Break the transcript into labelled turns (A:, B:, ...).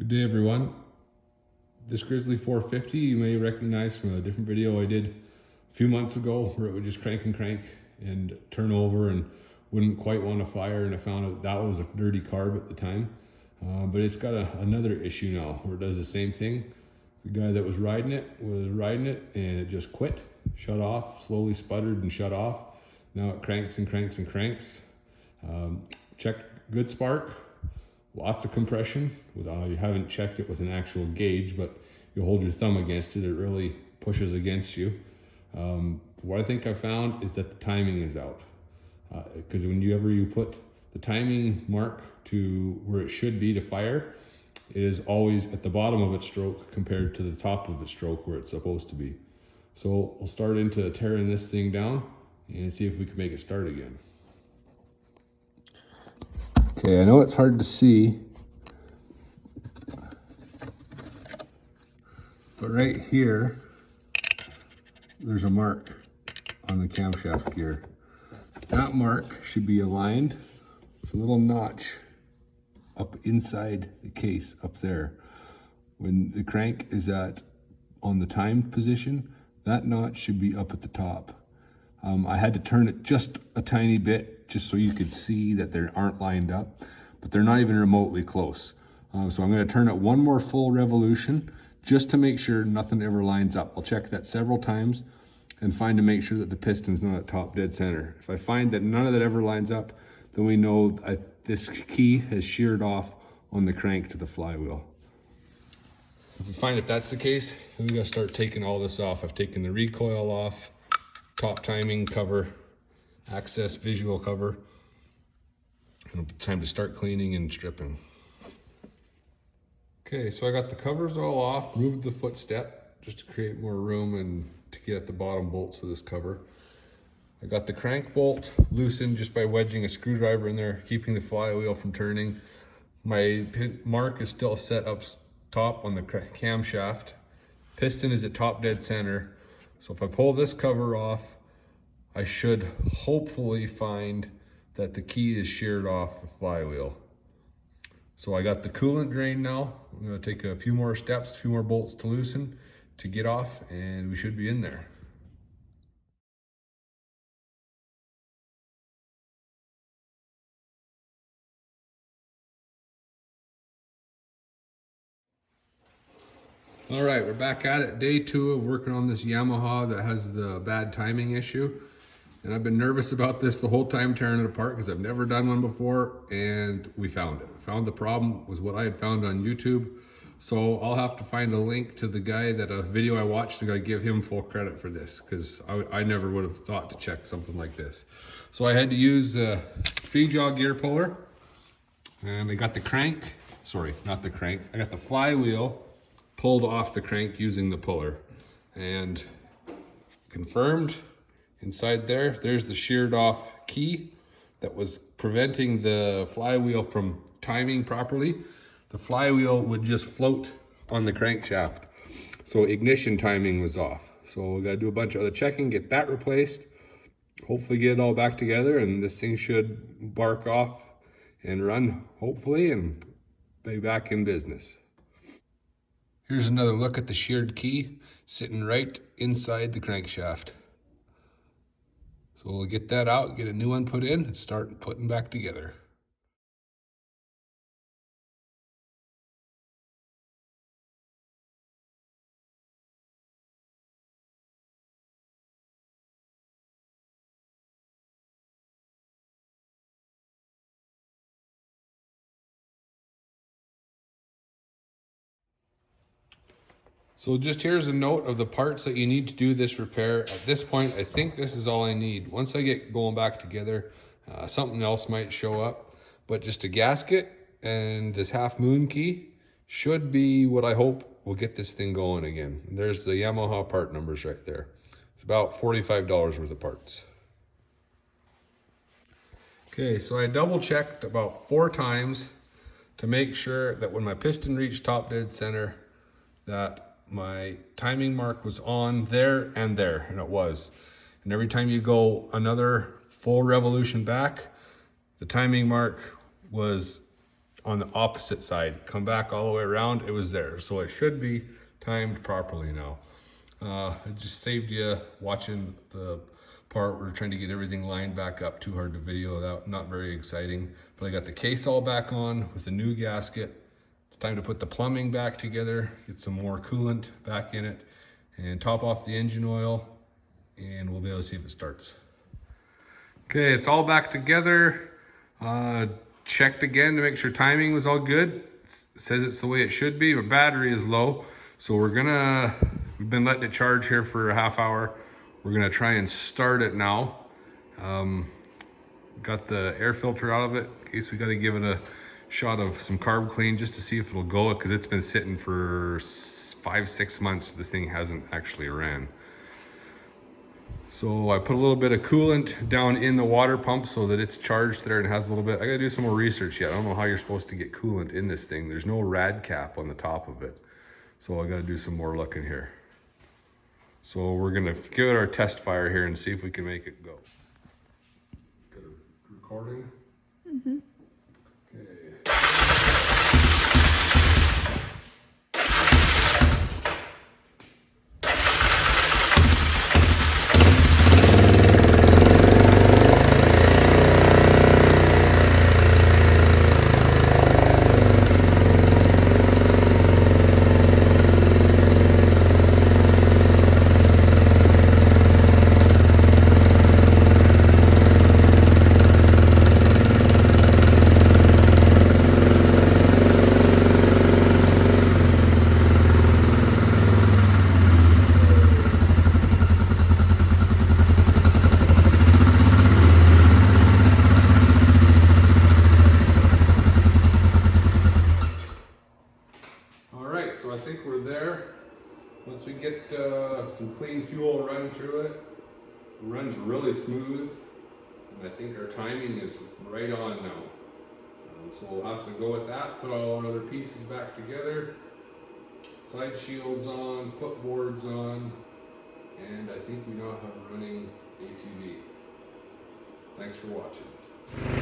A: Good day, everyone. This Grizzly 450 you may recognize from a different video I did a few months ago where it would just crank and turn over and wouldn't quite want to fire, and I found out that was a dirty carb at the time. But it's got another issue now where it does the same thing. The guy that was riding it and it just quit, shut off, slowly sputtered and shut off. Now it cranks and cranks and cranks. Checked good spark, lots of compression. You haven't checked it with an actual gauge, but you hold your thumb against it, it really pushes against you. What I think I found is that the timing is out. Because whenever you put the timing mark to where it should be to fire, it is always at the bottom of its stroke compared to the top of its stroke where it's supposed to be. So we'll start into tearing this thing down and see if we can make it start again. Okay, I know it's hard to see, but right here, there's a mark on the camshaft gear. That mark should be aligned with a little notch up inside the case up there. When the crank is on the timed position, that notch should be up at the top. I had to turn it just a tiny bit just so you could see that they aren't lined up, but they're not even remotely close. So I'm going to turn it one more full revolution just to make sure nothing ever lines up. I'll check that several times and to make sure that the piston's not at top dead center. If I find that none of that ever lines up, then we know this key has sheared off on the crank to the flywheel. If that's the case, then we gotta start taking all this off. I've taken the recoil off, top timing cover, access visual cover, and it's time to start cleaning and stripping. Okay, so I got the covers all off, moved the footstep just to create more room and to get at the bottom bolts of this cover. I got the crank bolt loosened just by wedging a screwdriver in there, keeping the flywheel from turning. My mark is still set up top on the camshaft. Piston is at top dead center. So if I pull this cover off, I should hopefully find that the key is sheared off the flywheel. So I got the coolant drain now. I'm gonna take a few more steps, a few more bolts to loosen to get off, and we should be in there. All right, we're back at it. Day 2 of working on this Yamaha that has the bad timing issue. And I've been nervous about this the whole time tearing it apart because I've never done one before, and we found it. Found the problem was what I had found on YouTube. So I'll have to find a link to the guy a video I watched. I gotta give him full credit for this because I never would have thought to check something like this. So I had to use a 3-jaw gear puller, and I got the crank, sorry, not the crank. I got the flywheel pulled off the crank using the puller, and confirmed inside there's the sheared off key that was preventing the flywheel from timing properly. The flywheel would just float on the crankshaft, so ignition timing was off. So we got to do a bunch of other checking, get that replaced, hopefully get it all back together, and this thing should bark off and run hopefully and be back in business. Here's another look at the sheared key sitting right inside the crankshaft. So we'll get that out, get a new one put in, and start putting back together. So just here's a note of the parts that you need to do this repair. At this point, I think this is all I need. Once I get going back together, something else might show up, but just a gasket and this half moon key should be what I hope will get this thing going again. And there's the Yamaha part numbers right there. It's about $45 worth of parts. Okay, so I double checked about 4 times to make sure that when my piston reached top dead center, that my timing mark was on there, and it was. And every time you go another full revolution back, the timing mark was on the opposite side. Come back all the way around, it was there. So it should be timed properly now. I just saved you watching the part where we're trying to get everything lined back up. Too hard to video that, not very exciting. But I got the case all back on with the new gasket. It's time to put the plumbing back together, get some more coolant back in it, and top off the engine oil, and we'll be able to see if it starts. Okay, it's all back together. Checked again to make sure timing was all good. It says it's the way it should be, but battery is low. So we've been letting it charge here for a half hour. We're gonna try and start it now. Got the air filter out of it in case we gotta give it a shot of some carb clean just to see if it'll go, because it's been sitting for 5-6 months. This thing hasn't actually ran. So I put a little bit of coolant down in the water pump so that it's charged there and has a little bit. I gotta do some more research yet. I don't know how you're supposed to get coolant in this thing. There's no rad cap on the top of it. So I gotta do some more looking here. So we're gonna give it our test fire here and see if we can make it go. Got a recording? Mm-hmm. Okay. So I think we're there. Once we get some clean fuel run through it, it runs really smooth. And I think our timing is right on now. So we'll have to go with that, put all our other pieces back together. Side shields on, footboards on, and I think we now have a running ATV. Thanks for watching.